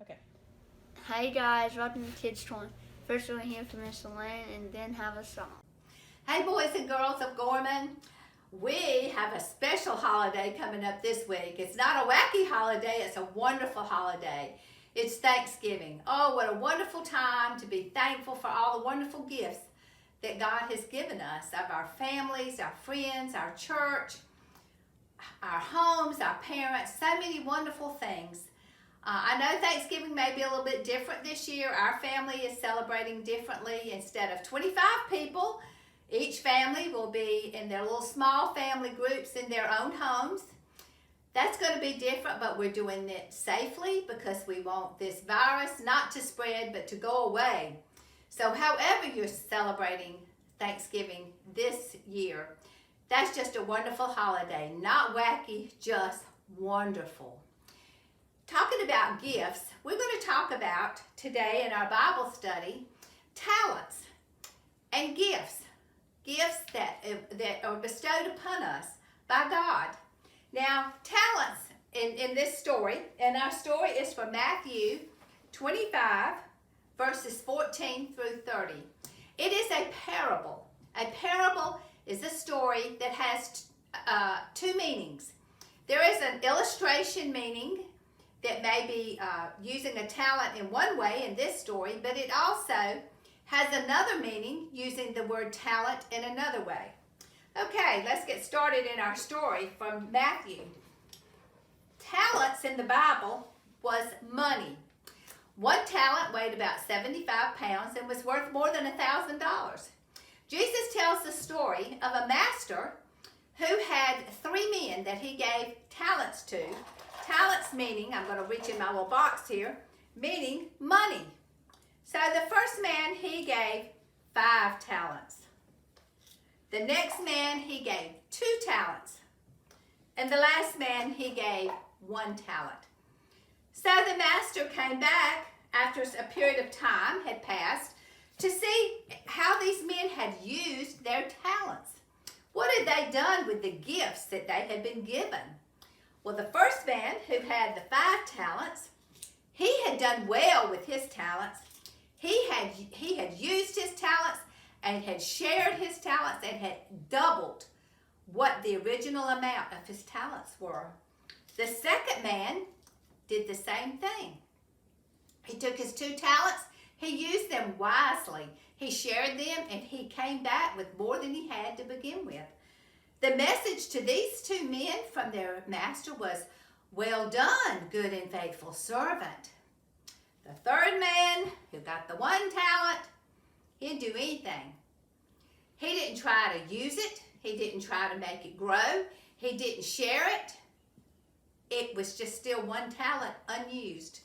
Okay. Hey guys, welcome to Kids 20. First we'll hear from Miss Elaine and then have a song. Hey boys and girls of Gorman, we have a special holiday coming up this week. It's not a wacky holiday, it's a wonderful holiday. It's Thanksgiving. Oh, what a wonderful time to be thankful for all the wonderful gifts that God has given us of our families, our friends, our church, our homes, our parents, so many wonderful things. I know Thanksgiving may be a little bit different this year. Our family is celebrating differently. Instead of 25 people, each family will be in their little small family groups in their own homes. That's going to be different, but we're doing it safely because we want this virus not to spread, but to go away. So however you're celebrating Thanksgiving this year, that's just a wonderful holiday. Not wacky, just wonderful. Talking about gifts, we're going to talk about today in our Bible study talents and gifts. Gifts that are bestowed upon us by God. Now, talents in this story, and our story is from Matthew 25, verses 14 through 30. It is a parable. A parable is a story that has two meanings. There is an illustration meaning that may be using a talent in one way in this story, but it also has another meaning using the word talent in another way. Okay, let's get started in our story from Matthew. Talents in the Bible was money. One talent weighed about 75 pounds and was worth more than $1,000. Jesus tells the story of a master who had 3 men that he gave talents to. Talents meaning, I'm going to reach in my little box here, meaning money. So the first man, he gave 5 talents. The next man, he gave 2 talents. And the last man, he gave 1 talent. So the master came back after a period of time had passed to see how these men had used their talents. What had they done with the gifts that they had been given? Well, the first man who had the 5 talents, he had done well with his talents. He had used his talents and had shared his talents and had doubled what the original amount of his talents were. The second man did the same thing. He took his 2 talents, he used them wisely. He shared them and he came back with more than he had to begin with. The message to these 2 men from their master was, "Well done, good and faithful servant." The third man, who got the 1 talent, he didn't do anything. He didn't try to use it. He didn't try to make it grow. He didn't share it. It was just still 1 talent unused.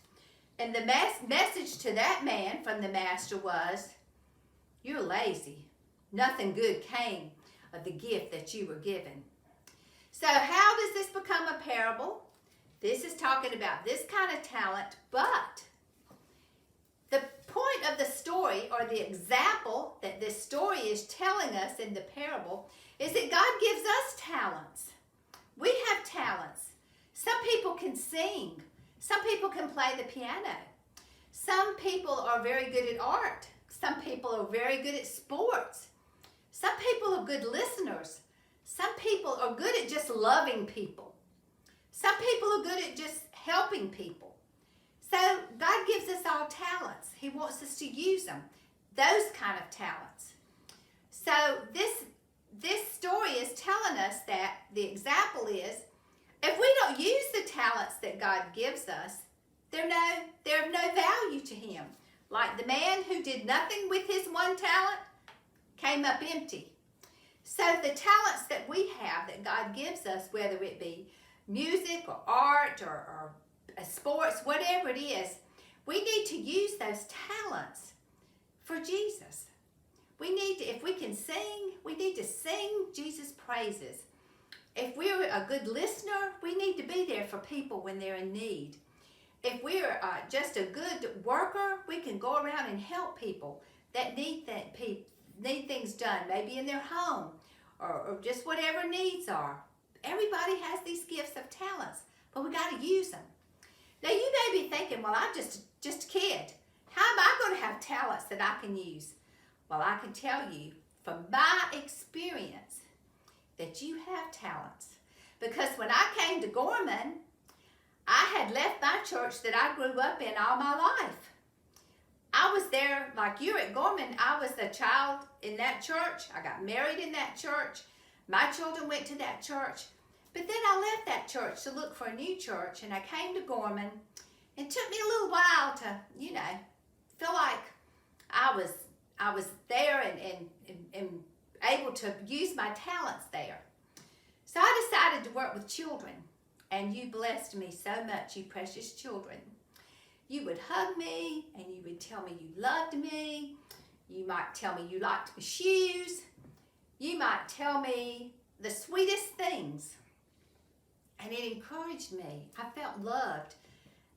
And the message to that man from the master was, "You're lazy. Nothing good came of the gift that you were given." So how does this become a parable? This is talking about this kind of talent, but the point of the story, or the example that this story is telling us in the parable, is that God gives us talents. We have talents. Some people can sing. Some people can play the piano. Some people are very good at art. Some people are very good at sports. Some people are good listeners. Some people are good at just loving people. Some people are good at just helping people. So God gives us all talents. He wants us to use them, those kind of talents. So this story is telling us that the example is, if we don't use the talents that God gives us, they're of no value to him. Like the man who did nothing with his 1 talent came up empty. So the talents that we have that God gives us, whether it be music or art or sports, whatever it is, we need to use those talents for Jesus. We need to, if we can sing, we need to sing Jesus' praises. If we're a good listener, we need to be there for people when they're in need. If we're just a good worker, we can go around and help people that need things done, maybe in their home or just whatever needs are. Everybody has these gifts of talents, but we got to use them. Now you may be thinking, well, I'm just a kid. How am I going to have talents that I can use? Well, I can tell you from my experience that you have talents. Because when I came to Gorman, I had left my church that I grew up in all my life. I was there like you at Gorman. I was the child in that church. I got married in that church. My children went to that church. But then I left that church to look for a new church, and I came to Gorman. It took me a little while to, feel like I was there and able to use my talents there. So I decided to work with children, and you blessed me so much, you precious children. You would hug me, and you would tell me you loved me. You might tell me you liked my shoes. You might tell me the sweetest things. And it encouraged me. I felt loved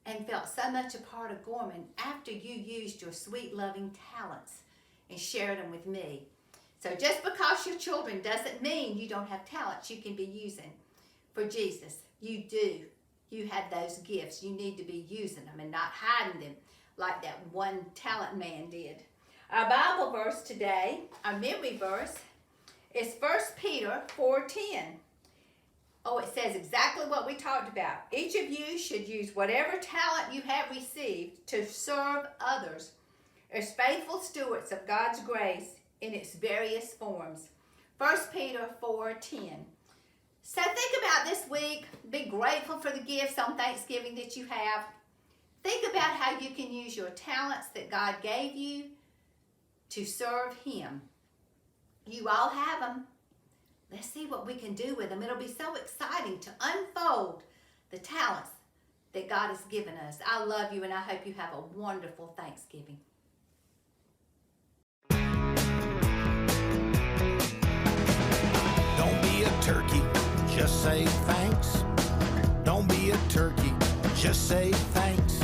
and felt so much a part of Gorman after you used your sweet, loving talents and shared them with me. So just because you're children doesn't mean you don't have talents you can be using for Jesus. You do. You have those gifts. You need to be using them and not hiding them like that one talent man did. Our Bible verse today, our memory verse, is 1 Peter 4:10. Oh, it says exactly what we talked about. Each of you should use whatever talent you have received to serve others as faithful stewards of God's grace in its various forms. 1 Peter 4:10. So think about this week. Be grateful for the gifts on Thanksgiving that you have. Think about how you can use your talents that God gave you to serve Him. You all have them. Let's see what we can do with them. It'll be so exciting to unfold the talents that God has given us. I love you, and I hope you have a wonderful Thanksgiving. Don't be a turkey, just say thanks. Don't be a turkey, just say thanks.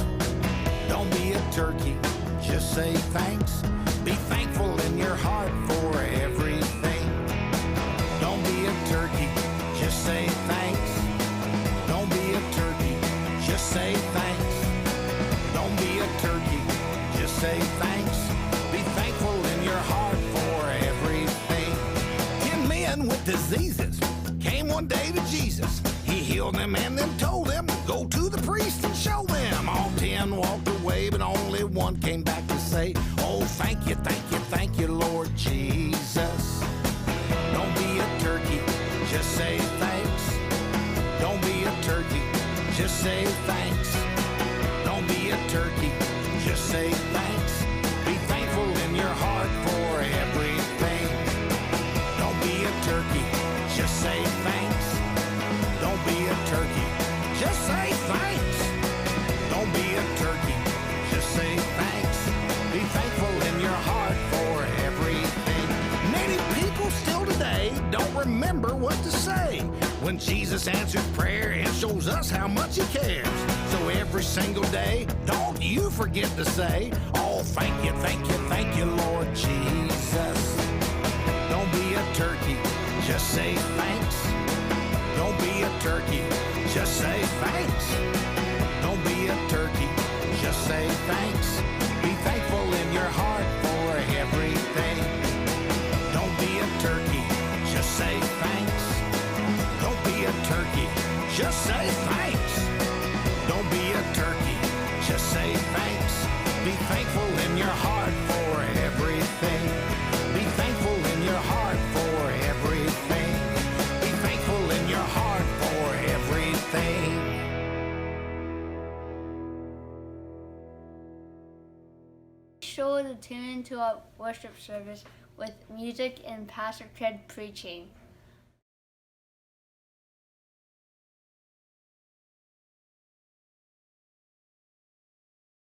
Don't be a turkey, just say thanks. Be thankful in your heart for everything. Don't be a turkey, just say thanks. Don't be a turkey, just say thanks. Don't be a turkey, just say thanks. Be thankful in your heart for everything. 10 men with diseases came one day to Jesus. He healed them and then told them to go to the priest and show them. All 10 walked away, but only one came back to say, oh, thank you, thank you, thank you, Lord Jesus. Don't be a turkey, just say thanks. Don't be a turkey, just say thanks. Don't be a turkey, just say thanks. Be thankful in your heart for everything. Don't be a turkey, just say thanks. Don't be a turkey, just say thanks. Don't be a turkey, just say thanks. Be thankful in your heart for everything. Many people still today don't remember what to say when Jesus answers prayer and shows us how much He cares. So every single day, don't you forget to say, oh, thank you, thank you, thank you, Lord Jesus. Don't be a turkey, just say thanks. Don't be a turkey, just say thanks. Don't be a turkey, just say thanks. Be thankful in your heart for everything. Don't be a turkey, just say thanks. Don't be a turkey, just say thanks. Don't be a turkey, just say thanks. Be thankful in your heart for everything. Be thankful in your heart for everything. Be thankful in your heart for everything. Be sure to tune into our worship service with music and Pastor Ted preaching.